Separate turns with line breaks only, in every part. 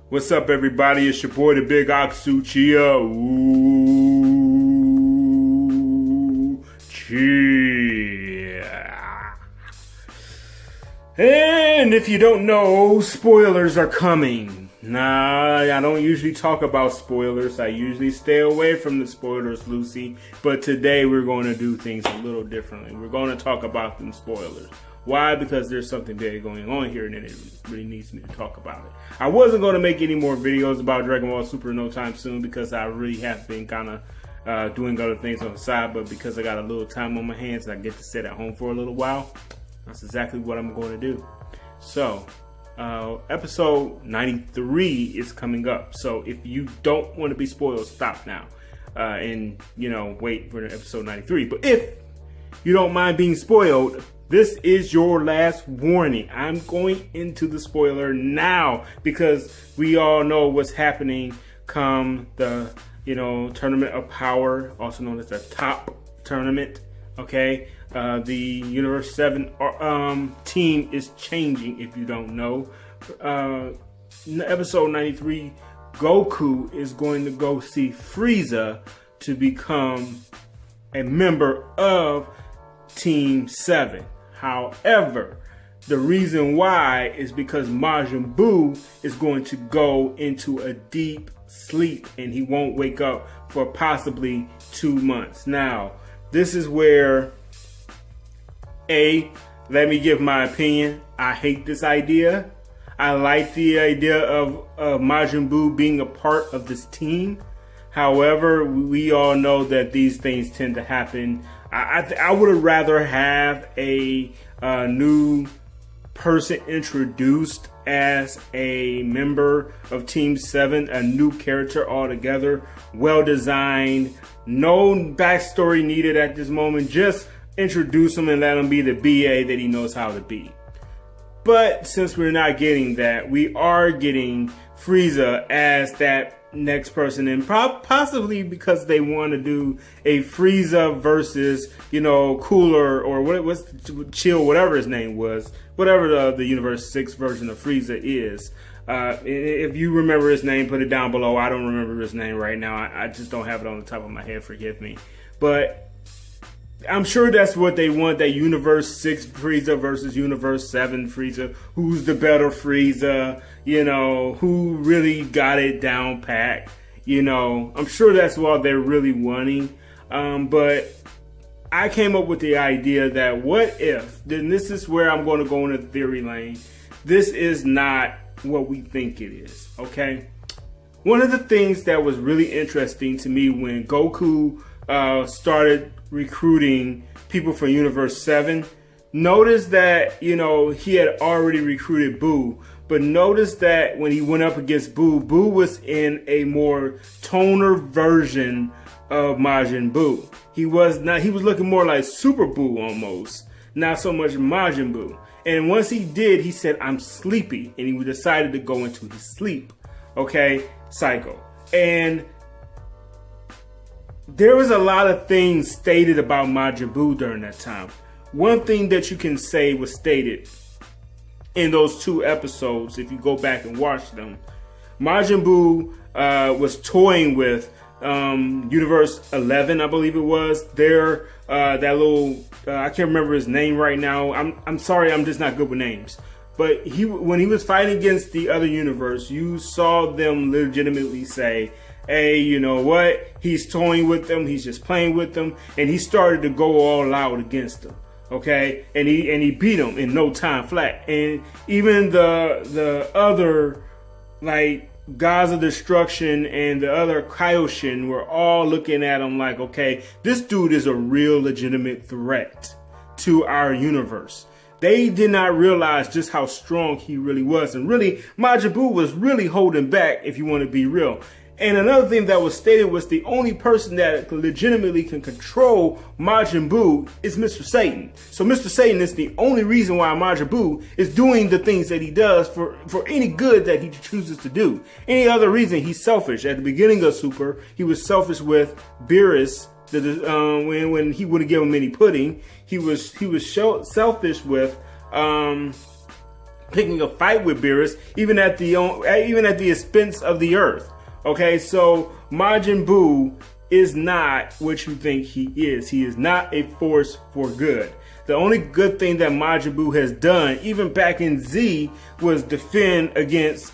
What's up, everybody? It's your boy, the Big Oxuchia. Ooh, cheer. And if you don't know, spoilers are coming. Nah, I don't usually talk about spoilers. I usually stay away from the spoilers, Lucy. But today we're going to do things a little differently. We're going to talk about them spoilers. Why? Because there's something big going on here and it really needs me to talk about it. I wasn't going to make any more videos about Dragon Ball Super no time soon because I really have been kind of doing other things on the side. But because I got a little time on my hands and I get to sit at home for a little while, that's exactly what I'm going to do. So, episode 93 is coming up. So if you don't want to be spoiled, stop now. And, wait for episode 93. But if you don't mind being spoiled, this is your last warning. I'm going into the spoiler now because we all know what's happening come the, Tournament of Power, also known as the top tournament. Okay. The Universe 7 team is changing, if you don't know. Episode 93, Goku is going to go see Frieza to become a member of Team 7. However, the reason why is because Majin Buu is going to go into a deep sleep and he won't wake up for possibly 2 months. Now, this is where, let me give my opinion. I hate this idea. I like the idea of Majin Buu being a part of this team. However, we all know that these things tend to happen. I would have rather have a new person introduced as a member of Team 7, a new character altogether, well designed, no backstory needed at this moment, just introduce him and let him be the BA that he knows how to be. But since we're not getting that, we are getting Frieza as that next person, and possibly because they want to do a Frieza versus Cooler or what's Chill, whatever his name was, whatever the Universe 6 version of Frieza is. If you remember his name, put it down below. I don't remember his name right now. I just don't have it on the top of my head, forgive me. But I'm sure that's what they want, that Universe 6 Frieza versus Universe 7 Frieza. Who's the better Frieza? Who really got it down pat? I'm sure that's what they're really wanting. But I came up with the idea that what if, then this is where I'm going to go into the theory lane. This is not what we think it is, okay? One of the things that was really interesting to me when Goku started recruiting people from Universe 7, notice that, he had already recruited Buu, but notice that when he went up against Buu, Buu was in a more toner version of Majin Buu. He was looking more like Super Buu almost, not so much Majin Buu. And once he did, he said, "I'm sleepy," and he decided to go into his sleep, cycle. And there was a lot of things stated about Majin Buu during that time. One thing that you can say was stated in those 2 episodes, if you go back and watch them, Majin Buu was toying with Universe 11, I believe it was. That little, I can't remember his name right now. I'm sorry, I'm just not good with names. But when he was fighting against the other universe, you saw them legitimately say, "Hey, you know what? He's toying with them. He's just playing with them," and he started to go all out against them. Okay, and he beat him in no time flat. And even the other gods of destruction and the other Kaioshin were all looking at him like, okay, this dude is a real legitimate threat to our universe. They did not realize just how strong he really was, and really Majin Buu was really holding back, if you want to be real. And another thing that was stated was the only person that legitimately can control Majin Buu is Mr. Satan. So Mr. Satan is the only reason why Majin Buu is doing the things that he does for any good that he chooses to do. Any other reason, he's selfish. At the beginning of Super, he was selfish with Beerus. When he wouldn't give him any pudding, he was selfish with picking a fight with Beerus, even at the expense of the Earth. Okay, so Majin Buu is not what you think he is. He is not a force for good. The only good thing that Majin Buu has done, even back in Z, was defend against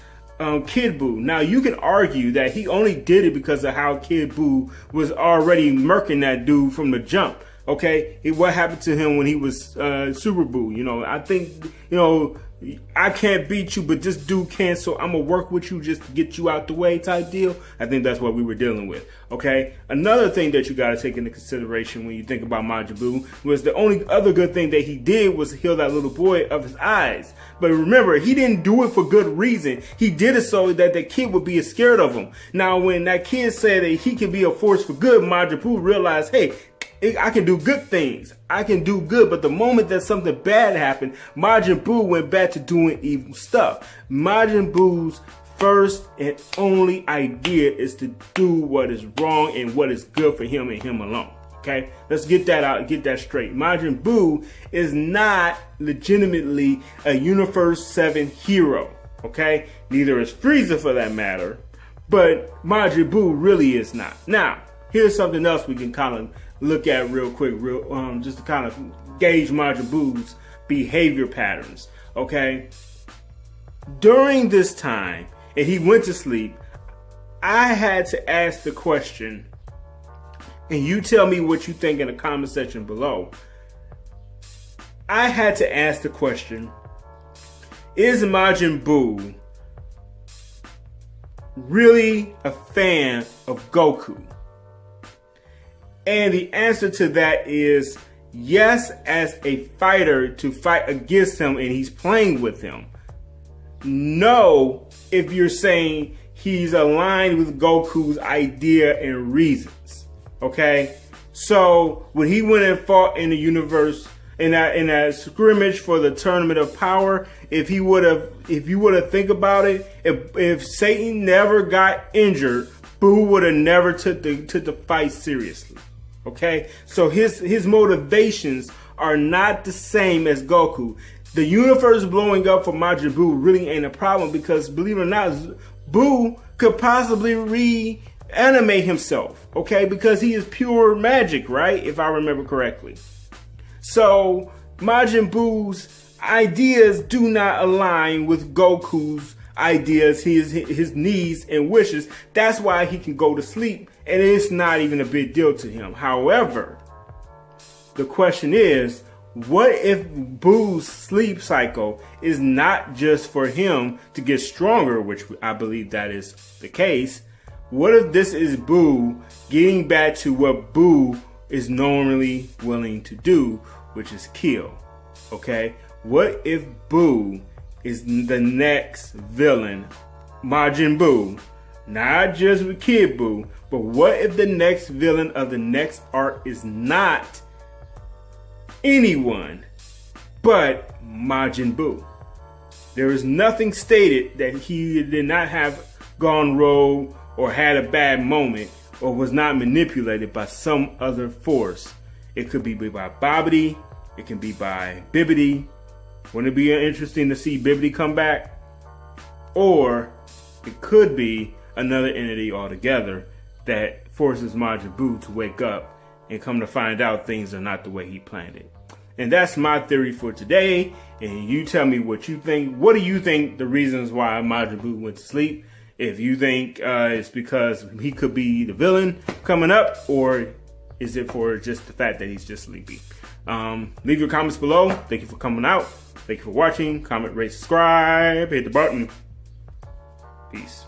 Kid Buu. Now, you can argue that he only did it because of how Kid Buu was already murking that dude from the jump. Okay, what happened to him when he was Super Buu? You know, I think, you know, I can't beat you, but this dude can, so I'm gonna work with you just to get you out the way type deal. I think that's what we were dealing with. Okay, another thing that you got to take into consideration when you think about Majin Buu was the only other good thing that he did was heal that little boy of his eyes. But remember, he didn't do it for good reason. He did it so that the kid would be scared of him. Now, when that kid said that he can be a force for good, Majin Buu realized, hey, I can do good things. I can do good. But the moment that something bad happened, Majin Buu went back to doing evil stuff. Majin Buu's first and only idea is to do what is wrong and what is good for him and him alone. Okay, let's get that out, get that straight. Majin Buu is not legitimately a Universe 7 hero. Okay, neither is Frieza for that matter. But Majin Buu really is not. Now, here's something else we can kind of look at real quick, just to kind of gauge Majin Buu's behavior patterns. Okay, during this time, and he went to sleep, I had to ask the question, and you tell me what you think in the comment section below. I had to ask the question, is Majin Buu really a fan of Goku? And the answer to that is yes, as a fighter to fight against him and he's playing with him. No, if you're saying he's aligned with Goku's idea and reasons. Okay? So when he went and fought in the universe in that scrimmage for the Tournament of Power, if you would have think about it, if Satan never got injured, Buu would have never took the fight seriously. Okay, so his motivations are not the same as Goku. The universe blowing up for Majin Buu really ain't a problem because, believe it or not, Buu could possibly reanimate himself. Okay, because he is pure magic, right? If I remember correctly. So Majin Buu's ideas do not align with Goku's ideas, his needs and wishes. That's why he can go to sleep, and it's not even a big deal to him. However, the question is, what if Buu's sleep cycle is not just for him to get stronger, which I believe that is the case? What if this is Buu getting back to what Buu is normally willing to do, which is kill? Okay, what if Buu is the next villain, Majin Buu, not just with Kid Buu, but what if the next villain of the next arc is not anyone but Majin Buu? There is nothing stated that he did not have gone rogue or had a bad moment or was not manipulated by some other force. It could be by Bobbity, it can be by Bibbidi. Wouldn't it be interesting to see Bibbidi come back? Or it could be another entity altogether that forces Majin Buu to wake up and come to find out things are not the way he planned it. And that's my theory for today. And you tell me what you think. What do you think the reasons why Majin Buu went to sleep? If you think it's because he could be the villain coming up, or is it for just the fact that he's just sleepy? Leave your comments below. Thank you for coming out. Thank you for watching. Comment, rate, subscribe. Hit the button. Peace.